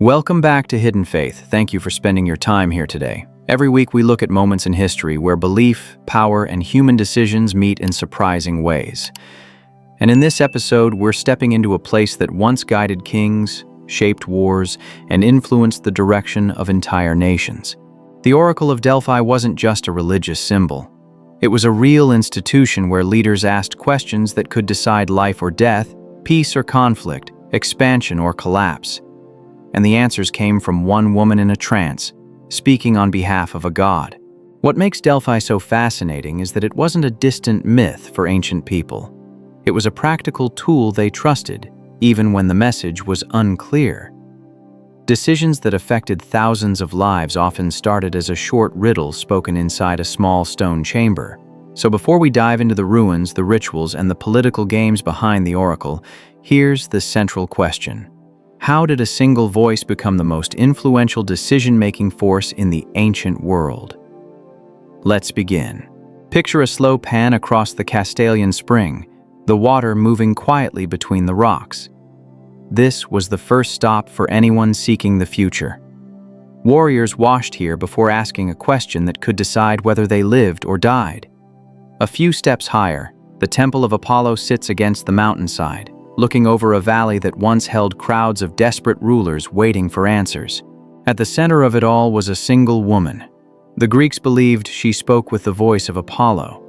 Welcome back to Hidden Faith. Thank you for spending your time here today. Every week we look at moments in history where belief, power, and human decisions meet in surprising ways. And in this episode, we're stepping into a place that once guided kings, shaped wars, and influenced the direction of entire nations. The Oracle of Delphi wasn't just a religious symbol. It was a real institution where leaders asked questions that could decide life or death, peace or conflict, expansion or collapse. And the answers came from one woman in a trance, speaking on behalf of a god. What makes Delphi so fascinating is that it wasn't a distant myth for ancient people. It was a practical tool they trusted, even when the message was unclear. Decisions that affected thousands of lives often started as a short riddle spoken inside a small stone chamber. So before we dive into the ruins, the rituals, and the political games behind the oracle, here's the central question. How did a single voice become the most influential decision-making force in the ancient world? Let's begin. Picture a slow pan across the Castalian Spring, the water moving quietly between the rocks. This was the first stop for anyone seeking the future. Warriors washed here before asking a question that could decide whether they lived or died. A few steps higher, the Temple of Apollo sits against the mountainside, looking over a valley that once held crowds of desperate rulers waiting for answers. At the center of it all was a single woman. The Greeks believed she spoke with the voice of Apollo,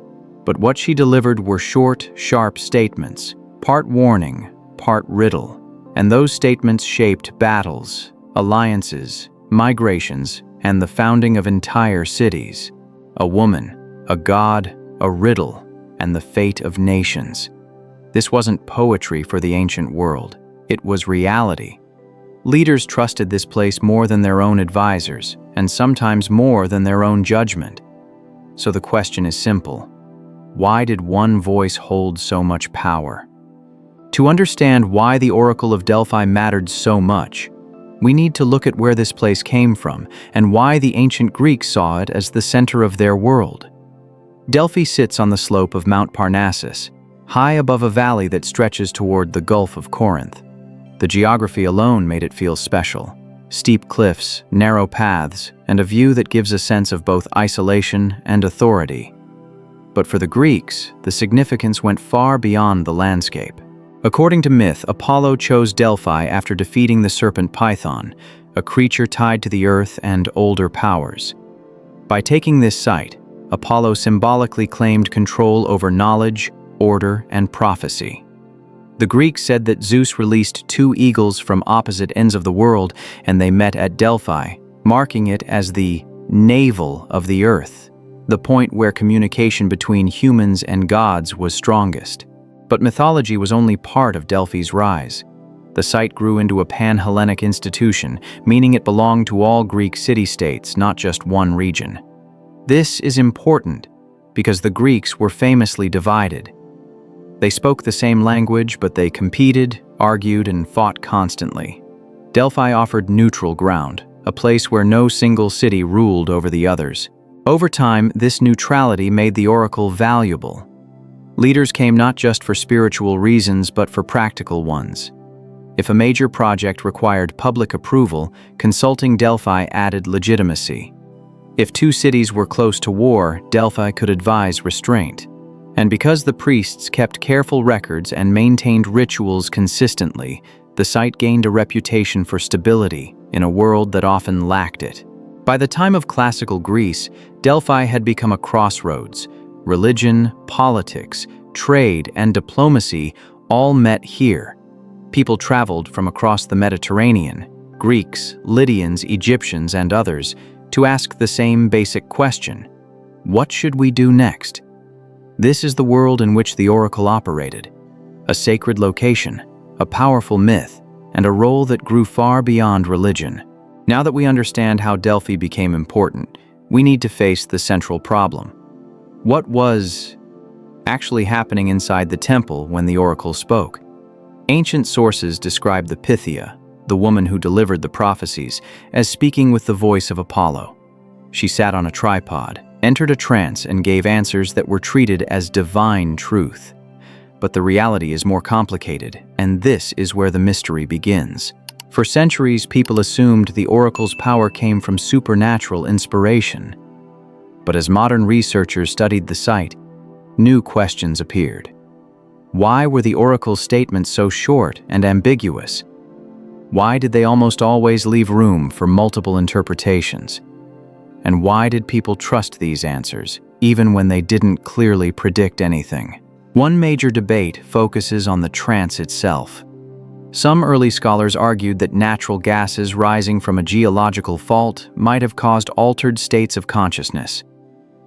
but what she delivered were short, sharp statements, part warning, part riddle, and those statements shaped battles, alliances, migrations, and the founding of entire cities. A woman, a god, a riddle, and the fate of nations. This wasn't poetry for the ancient world. It was reality. Leaders trusted this place more than their own advisors, and sometimes more than their own judgment. So the question is simple. Why did one voice hold so much power? To understand why the Oracle of Delphi mattered so much, we need to look at where this place came from and why the ancient Greeks saw it as the center of their world. Delphi sits on the slope of Mount Parnassus, high above a valley that stretches toward the Gulf of Corinth. The geography alone made it feel special. Steep cliffs, narrow paths, and a view that gives a sense of both isolation and authority. But for the Greeks, the significance went far beyond the landscape. According to myth, Apollo chose Delphi after defeating the serpent Python, a creature tied to the earth and older powers. By taking this site, Apollo symbolically claimed control over knowledge, order, and prophecy. The Greeks said that Zeus released two eagles from opposite ends of the world, and they met at Delphi, marking it as the navel of the earth, the point where communication between humans and gods was strongest. But mythology was only part of Delphi's rise. The site grew into a pan-Hellenic institution, meaning it belonged to all Greek city-states, not just one region. This is important because the Greeks were famously divided. They spoke the same language, but they competed, argued, and fought constantly. Delphi offered neutral ground, a place where no single city ruled over the others. Over time, this neutrality made the oracle valuable. Leaders came not just for spiritual reasons, but for practical ones. If a major project required public approval, consulting Delphi added legitimacy. If two cities were close to war, Delphi could advise restraint. And because the priests kept careful records and maintained rituals consistently, the site gained a reputation for stability in a world that often lacked it. By the time of classical Greece, Delphi had become a crossroads. Religion, politics, trade, and diplomacy all met here. People traveled from across the Mediterranean, Greeks, Lydians, Egyptians, and others, to ask the same basic question: what should we do next? This is the world in which the oracle operated, a sacred location, a powerful myth, and a role that grew far beyond religion. Now that we understand how Delphi became important, we need to face the central problem. What was actually happening inside the temple when the oracle spoke? Ancient sources describe the Pythia, the woman who delivered the prophecies, as speaking with the voice of Apollo. She sat on a tripod, entered a trance, and gave answers that were treated as divine truth. But the reality is more complicated, and this is where the mystery begins. For centuries, people assumed the oracle's power came from supernatural inspiration. But as modern researchers studied the site, new questions appeared. Why were the oracle's statements so short and ambiguous? Why did they almost always leave room for multiple interpretations? And why did people trust these answers, even when they didn't clearly predict anything? One major debate focuses on the trance itself. Some early scholars argued that natural gases rising from a geological fault might have caused altered states of consciousness.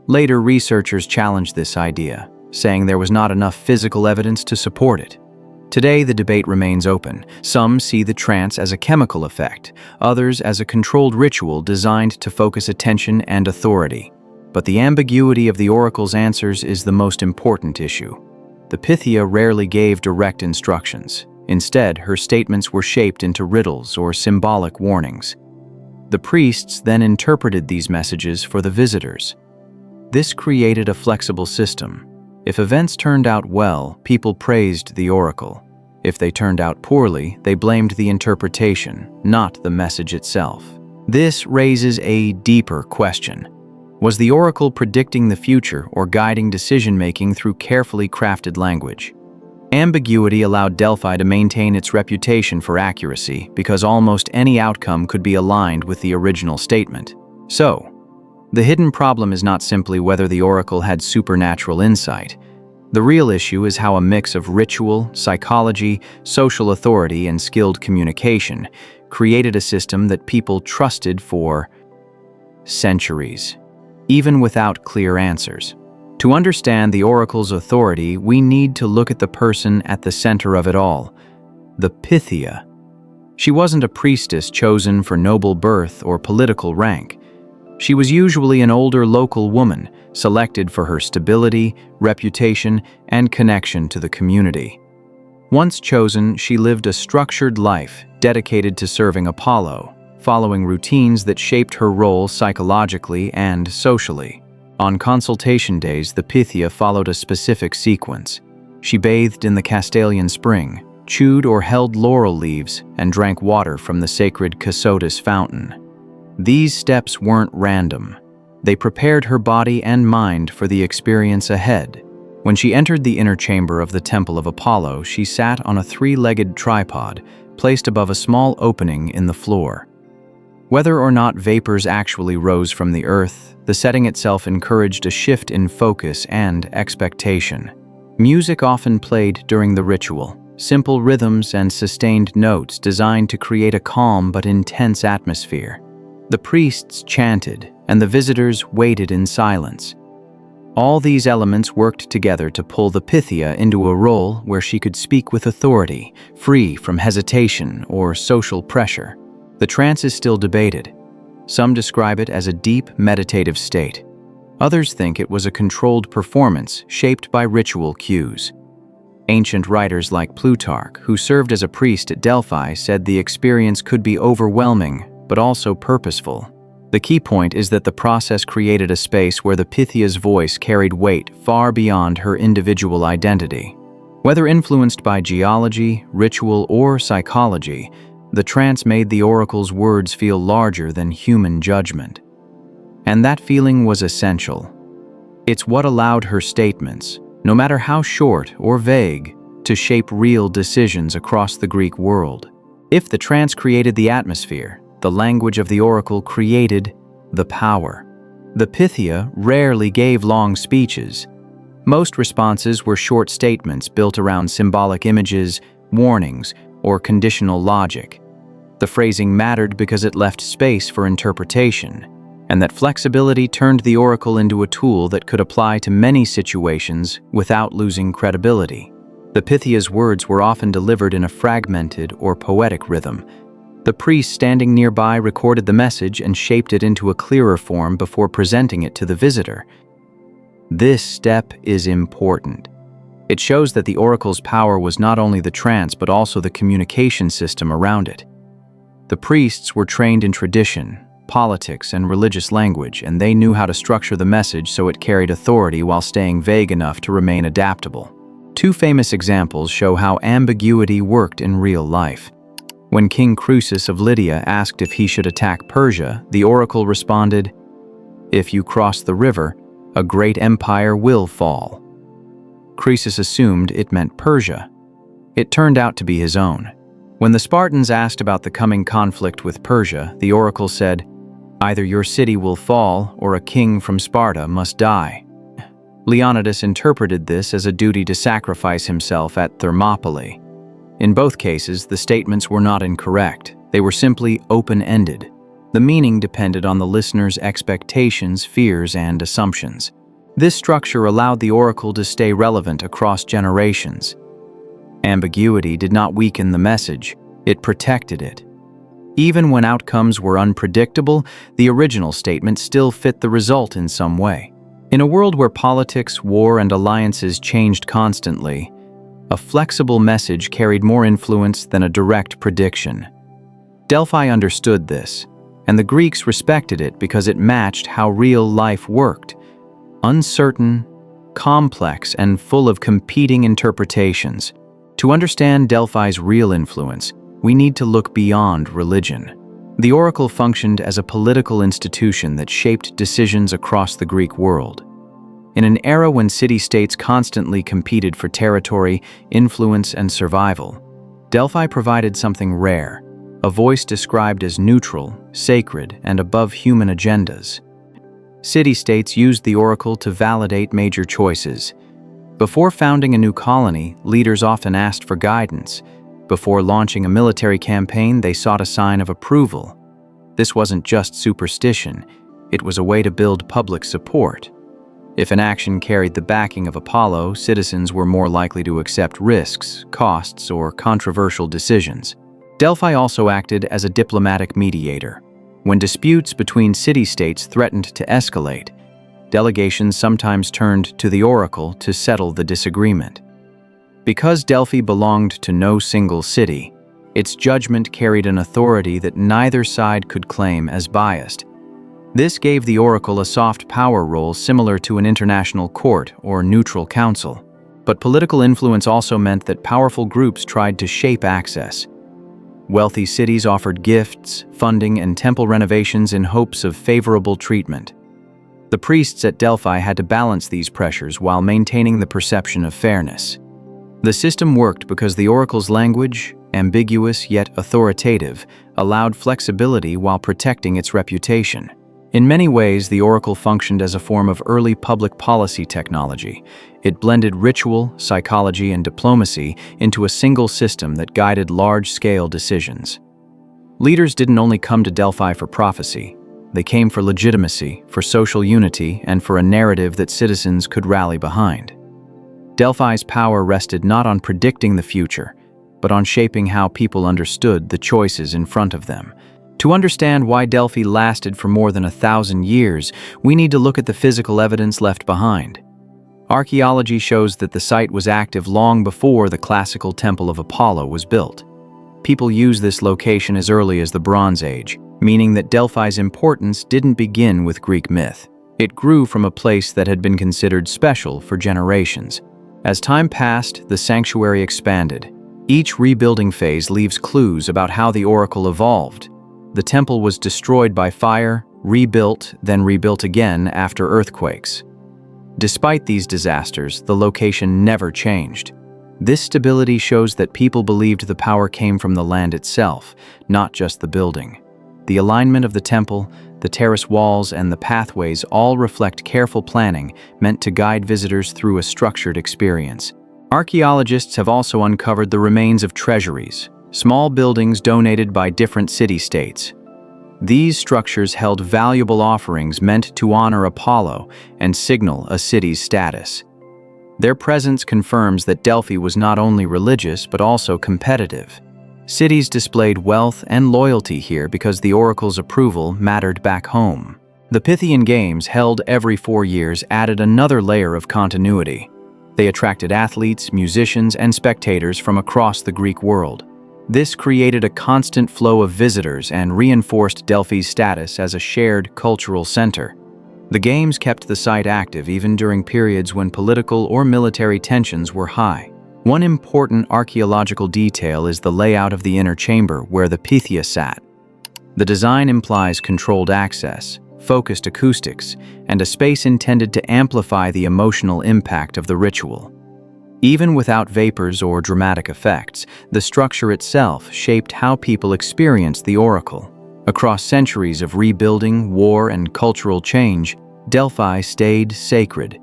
Later, researchers challenged this idea, saying there was not enough physical evidence to support it. Today, the debate remains open. Some see the trance as a chemical effect, others as a controlled ritual designed to focus attention and authority. But the ambiguity of the oracle's answers is the most important issue. The Pythia rarely gave direct instructions. Instead, her statements were shaped into riddles or symbolic warnings. The priests then interpreted these messages for the visitors. This created a flexible system. If events turned out well, people praised the oracle. If they turned out poorly, they blamed the interpretation, not the message itself. This raises a deeper question. Was the oracle predicting the future or guiding decision-making through carefully crafted language? Ambiguity allowed Delphi to maintain its reputation for accuracy because almost any outcome could be aligned with the original statement. So, the hidden problem is not simply whether the oracle had supernatural insight. The real issue is how a mix of ritual, psychology, social authority, and skilled communication created a system that people trusted for centuries, even without clear answers. To understand the oracle's authority, we need to look at the person at the center of it all, the Pythia. She wasn't a priestess chosen for noble birth or political rank. She was usually an older local woman, selected for her stability, reputation, and connection to the community. Once chosen, she lived a structured life dedicated to serving Apollo, following routines that shaped her role psychologically and socially. On consultation days, the Pythia followed a specific sequence. She bathed in the Castalian spring, chewed or held laurel leaves, and drank water from the sacred Croesus fountain. These steps weren't random. They prepared her body and mind for the experience ahead. When she entered the inner chamber of the Temple of Apollo, she sat on a three-legged tripod placed above a small opening in the floor. Whether or not vapors actually rose from the earth, the setting itself encouraged a shift in focus and expectation. Music often played during the ritual, simple rhythms and sustained notes designed to create a calm but intense atmosphere. The priests chanted, and the visitors waited in silence. All these elements worked together to pull the Pythia into a role where she could speak with authority, free from hesitation or social pressure. The trance is still debated. Some describe it as a deep meditative state. Others think it was a controlled performance shaped by ritual cues. Ancient writers like Plutarch, who served as a priest at Delphi, said the experience could be overwhelming, but also purposeful. The key point is that the process created a space where the Pythia's voice carried weight far beyond her individual identity. Whether influenced by geology, ritual, or psychology, the trance made the oracle's words feel larger than human judgment. And that feeling was essential. It's what allowed her statements, no matter how short or vague, to shape real decisions across the Greek world. If the trance created the atmosphere, the language of the oracle created the power. The Pythia rarely gave long speeches. Most responses were short statements built around symbolic images, warnings, or conditional logic. The phrasing mattered because it left space for interpretation, and that flexibility turned the oracle into a tool that could apply to many situations without losing credibility. The Pythia's words were often delivered in a fragmented or poetic rhythm. The priest standing nearby recorded the message and shaped it into a clearer form before presenting it to the visitor. This step is important. It shows that the oracle's power was not only the trance but also the communication system around it. The priests were trained in tradition, politics, and religious language, and they knew how to structure the message so it carried authority while staying vague enough to remain adaptable. Two famous examples show how ambiguity worked in real life. When King Croesus of Lydia asked if he should attack Persia, the oracle responded, "If you cross the river, a great empire will fall." Croesus assumed it meant Persia. It turned out to be his own. When the Spartans asked about the coming conflict with Persia, the oracle said, "Either your city will fall or a king from Sparta must die." Leonidas interpreted this as a duty to sacrifice himself at Thermopylae. In both cases, the statements were not incorrect. They were simply open-ended. The meaning depended on the listener's expectations, fears, and assumptions. This structure allowed the oracle to stay relevant across generations. Ambiguity did not weaken the message, it protected it. Even when outcomes were unpredictable, the original statement still fit the result in some way. In a world where politics, war, and alliances changed constantly, a flexible message carried more influence than a direct prediction. Delphi understood this, and the Greeks respected it because it matched how real life worked: uncertain, complex, and full of competing interpretations. To understand Delphi's real influence, we need to look beyond religion. The oracle functioned as a political institution that shaped decisions across the Greek world. In an era when city-states constantly competed for territory, influence, and survival, Delphi provided something rare, a voice described as neutral, sacred, and above human agendas. City-states used the oracle to validate major choices. Before founding a new colony, leaders often asked for guidance. Before launching a military campaign, they sought a sign of approval. This wasn't just superstition, it was a way to build public support. If an action carried the backing of Apollo, citizens were more likely to accept risks, costs, or controversial decisions. Delphi also acted as a diplomatic mediator. When disputes between city-states threatened to escalate, delegations sometimes turned to the oracle to settle the disagreement. Because Delphi belonged to no single city, its judgment carried an authority that neither side could claim as biased. This gave the oracle a soft power role similar to an international court or neutral council. But political influence also meant that powerful groups tried to shape access. Wealthy cities offered gifts, funding, and temple renovations in hopes of favorable treatment. The priests at Delphi had to balance these pressures while maintaining the perception of fairness. The system worked because the oracle's language, ambiguous yet authoritative, allowed flexibility while protecting its reputation. In many ways, the oracle functioned as a form of early public policy technology. It blended ritual, psychology, and diplomacy into a single system that guided large-scale decisions. Leaders didn't only come to Delphi for prophecy. They came for legitimacy, for social unity, and for a narrative that citizens could rally behind. Delphi's power rested not on predicting the future, but on shaping how people understood the choices in front of them. To understand why Delphi lasted for more than 1,000 years, we need to look at the physical evidence left behind. Archaeology shows that the site was active long before the classical Temple of Apollo was built. People use this location as early as the Bronze Age, meaning that Delphi's importance didn't begin with Greek myth. It grew from a place that had been considered special for generations. As time passed, the sanctuary expanded. Each rebuilding phase leaves clues about how the oracle evolved. The temple was destroyed by fire, rebuilt, then rebuilt again after earthquakes. Despite these disasters, the location never changed. This stability shows that people believed the power came from the land itself, not just the building. The alignment of the temple, the terrace walls, and the pathways all reflect careful planning meant to guide visitors through a structured experience. Archaeologists have also uncovered the remains of treasuries, small buildings donated by different city-states. These structures held valuable offerings meant to honor Apollo and signal a city's status. Their presence confirms that Delphi was not only religious but also competitive. Cities displayed wealth and loyalty here because the oracle's approval mattered back home. The Pythian Games, held every 4 years, added another layer of continuity. They attracted athletes, musicians, and spectators from across the Greek world. This created a constant flow of visitors and reinforced Delphi's status as a shared cultural center. The Games kept the site active even during periods when political or military tensions were high. One important archaeological detail is the layout of the inner chamber where the Pythia sat. The design implies controlled access, focused acoustics, and a space intended to amplify the emotional impact of the ritual. Even without vapors or dramatic effects, the structure itself shaped how people experienced the oracle. Across centuries of rebuilding, war, and cultural change, Delphi stayed sacred.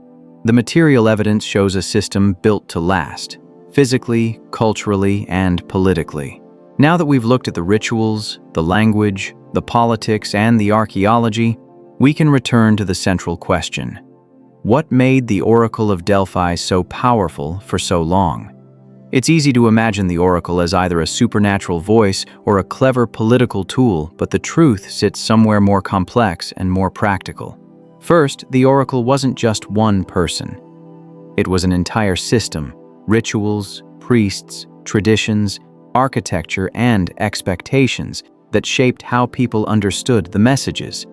The material evidence shows a system built to last, physically, culturally, and politically. Now that we've looked at the rituals, the language, the politics, and the archaeology, we can return to the central question. What made the Oracle of Delphi so powerful for so long? It's easy to imagine the oracle as either a supernatural voice or a clever political tool, but the truth sits somewhere more complex and more practical. First, the oracle wasn't just one person. It was an entire system: rituals, priests, traditions, architecture, and expectations that shaped how people understood the messages.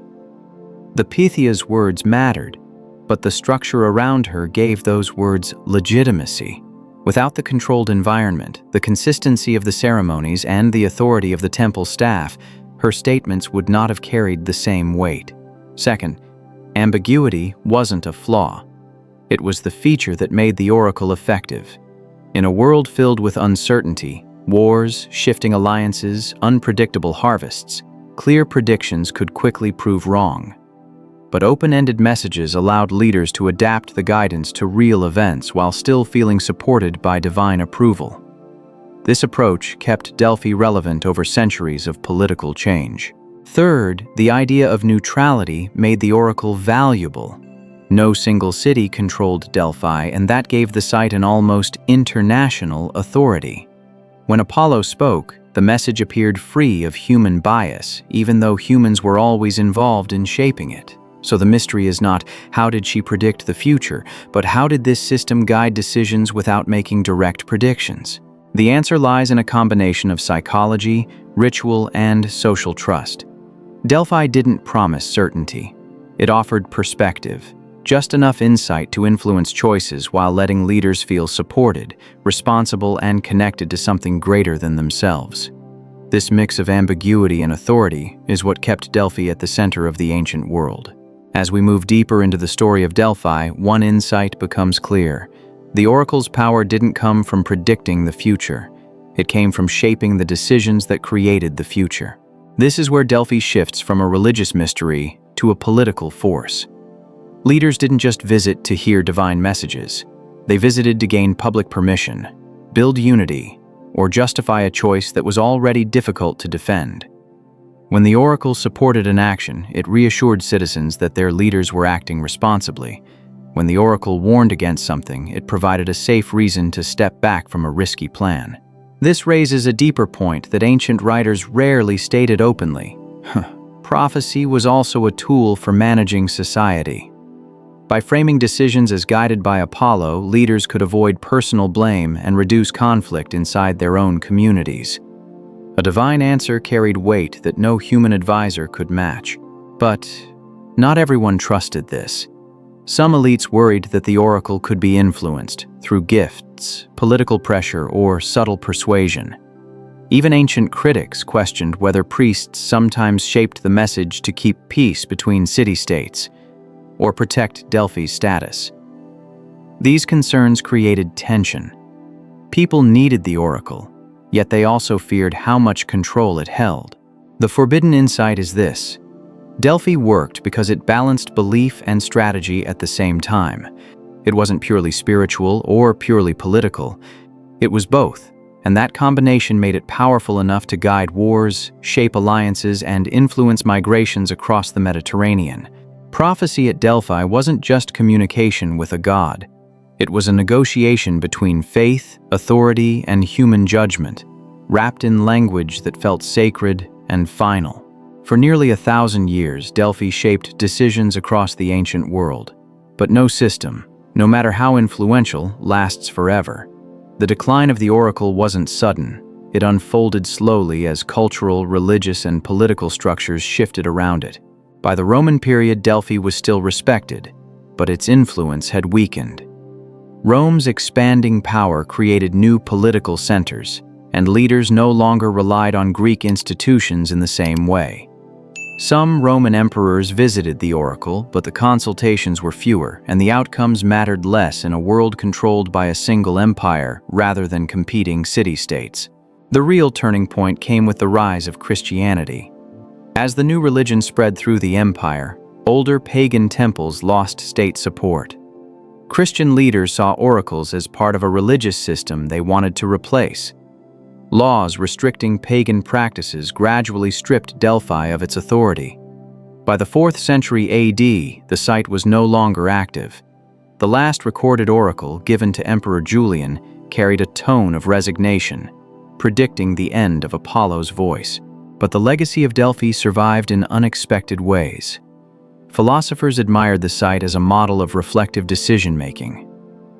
The Pythia's words mattered, but the structure around her gave those words legitimacy. Without the controlled environment, the consistency of the ceremonies, and the authority of the temple staff, her statements would not have carried the same weight. Second, ambiguity wasn't a flaw. It was the feature that made the oracle effective. In a world filled with uncertainty, wars, shifting alliances, unpredictable harvests, clear predictions could quickly prove wrong. But open-ended messages allowed leaders to adapt the guidance to real events while still feeling supported by divine approval. This approach kept Delphi relevant over centuries of political change. Third, the idea of neutrality made the oracle valuable. No single city controlled Delphi, and that gave the site an almost international authority. When Apollo spoke, the message appeared free of human bias, even though humans were always involved in shaping it. So the mystery is not, how did she predict the future, but how did this system guide decisions without making direct predictions? The answer lies in a combination of psychology, ritual, and social trust. Delphi didn't promise certainty. It offered perspective, just enough insight to influence choices while letting leaders feel supported, responsible, and connected to something greater than themselves. This mix of ambiguity and authority is what kept Delphi at the center of the ancient world. As we move deeper into the story of Delphi, one insight becomes clear. The oracle's power didn't come from predicting the future. It came from shaping the decisions that created the future. This is where Delphi shifts from a religious mystery to a political force. Leaders didn't just visit to hear divine messages. They visited to gain public permission, build unity, or justify a choice that was already difficult to defend. When the oracle supported an action, it reassured citizens that their leaders were acting responsibly. When the oracle warned against something, it provided a safe reason to step back from a risky plan. This raises a deeper point that ancient writers rarely stated openly. Prophecy was also a tool for managing society. By framing decisions as guided by Apollo, leaders could avoid personal blame and reduce conflict inside their own communities. A divine answer carried weight that no human advisor could match. But not everyone trusted this. Some elites worried that the oracle could be influenced through gifts, political pressure, or subtle persuasion. Even ancient critics questioned whether priests sometimes shaped the message to keep peace between city-states or protect Delphi's status. These concerns created tension. People needed the oracle, yet they also feared how much control it held. The forbidden insight is this: Delphi worked because it balanced belief and strategy at the same time. It wasn't purely spiritual or purely political. It was both, and that combination made it powerful enough to guide wars, shape alliances, and influence migrations across the Mediterranean. Prophecy at Delphi wasn't just communication with a god. It was a negotiation between faith, authority, and human judgment, wrapped in language that felt sacred and final. For nearly 1,000 years, Delphi shaped decisions across the ancient world. But no system, no matter how influential, lasts forever. The decline of the oracle wasn't sudden. It unfolded slowly as cultural, religious, and political structures shifted around it. By the Roman period, Delphi was still respected, but its influence had weakened. Rome's expanding power created new political centers, and leaders no longer relied on Greek institutions in the same way. Some Roman emperors visited the oracle, but the consultations were fewer, and the outcomes mattered less in a world controlled by a single empire rather than competing city-states. The real turning point came with the rise of Christianity. As the new religion spread through the empire, older pagan temples lost state support. Christian leaders saw oracles as part of a religious system they wanted to replace. Laws restricting pagan practices gradually stripped Delphi of its authority. By the 4th century AD, the site was no longer active. The last recorded oracle, given to Emperor Julian, carried a tone of resignation, predicting the end of Apollo's voice. But the legacy of Delphi survived in unexpected ways. Philosophers admired the site as a model of reflective decision-making.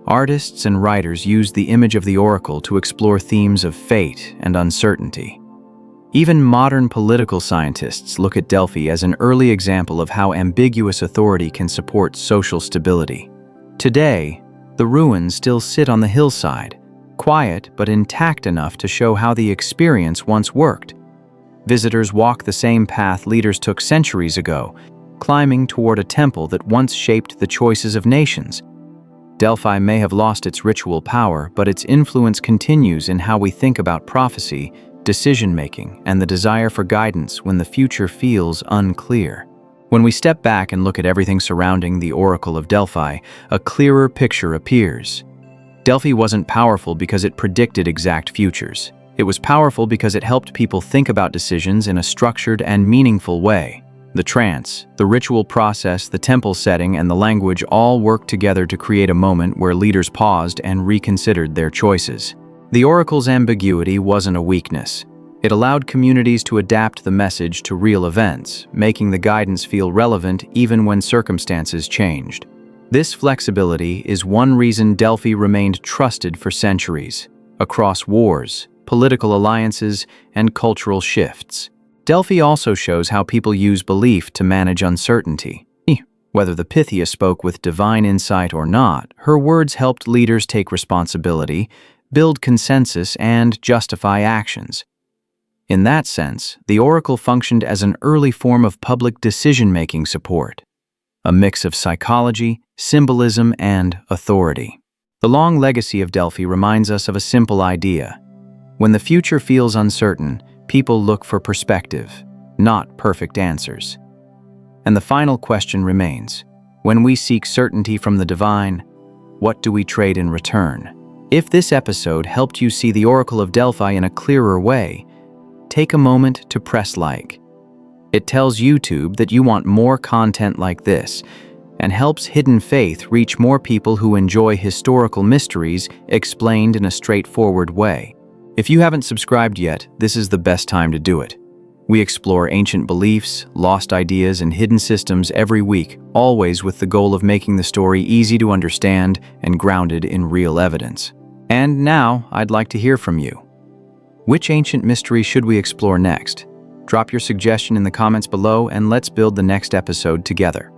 Artists and writers used the image of the oracle to explore themes of fate and uncertainty. Even modern political scientists look at Delphi as an early example of how ambiguous authority can support social stability. Today, the ruins still sit on the hillside, quiet but intact enough to show how the experience once worked. Visitors walk the same path leaders took centuries ago, climbing toward a temple that once shaped the choices of nations. Delphi may have lost its ritual power, but its influence continues in how we think about prophecy, decision-making, and the desire for guidance when the future feels unclear. When we step back and look at everything surrounding the Oracle of Delphi, a clearer picture appears. Delphi wasn't powerful because it predicted exact futures. It was powerful because it helped people think about decisions in a structured and meaningful way. The trance, the ritual process, the temple setting, and the language all worked together to create a moment where leaders paused and reconsidered their choices. The oracle's ambiguity wasn't a weakness. It allowed communities to adapt the message to real events, making the guidance feel relevant even when circumstances changed. This flexibility is one reason Delphi remained trusted for centuries, across wars, political alliances, and cultural shifts. Delphi also shows how people use belief to manage uncertainty. Whether the Pythia spoke with divine insight or not, her words helped leaders take responsibility, build consensus, and justify actions. In that sense, the oracle functioned as an early form of public decision-making support, a mix of psychology, symbolism, and authority. The long legacy of Delphi reminds us of a simple idea. When the future feels uncertain, people look for perspective, not perfect answers. And the final question remains, when we seek certainty from the divine, what do we trade in return? If this episode helped you see the Oracle of Delphi in a clearer way, take a moment to press like. It tells YouTube that you want more content like this, and helps Hidden Faith reach more people who enjoy historical mysteries explained in a straightforward way. If you haven't subscribed yet, this is the best time to do it. We explore ancient beliefs, lost ideas, and hidden systems every week, always with the goal of making the story easy to understand and grounded in real evidence. And now, I'd like to hear from you. Which ancient mystery should we explore next? Drop your suggestion in the comments below and let's build the next episode together.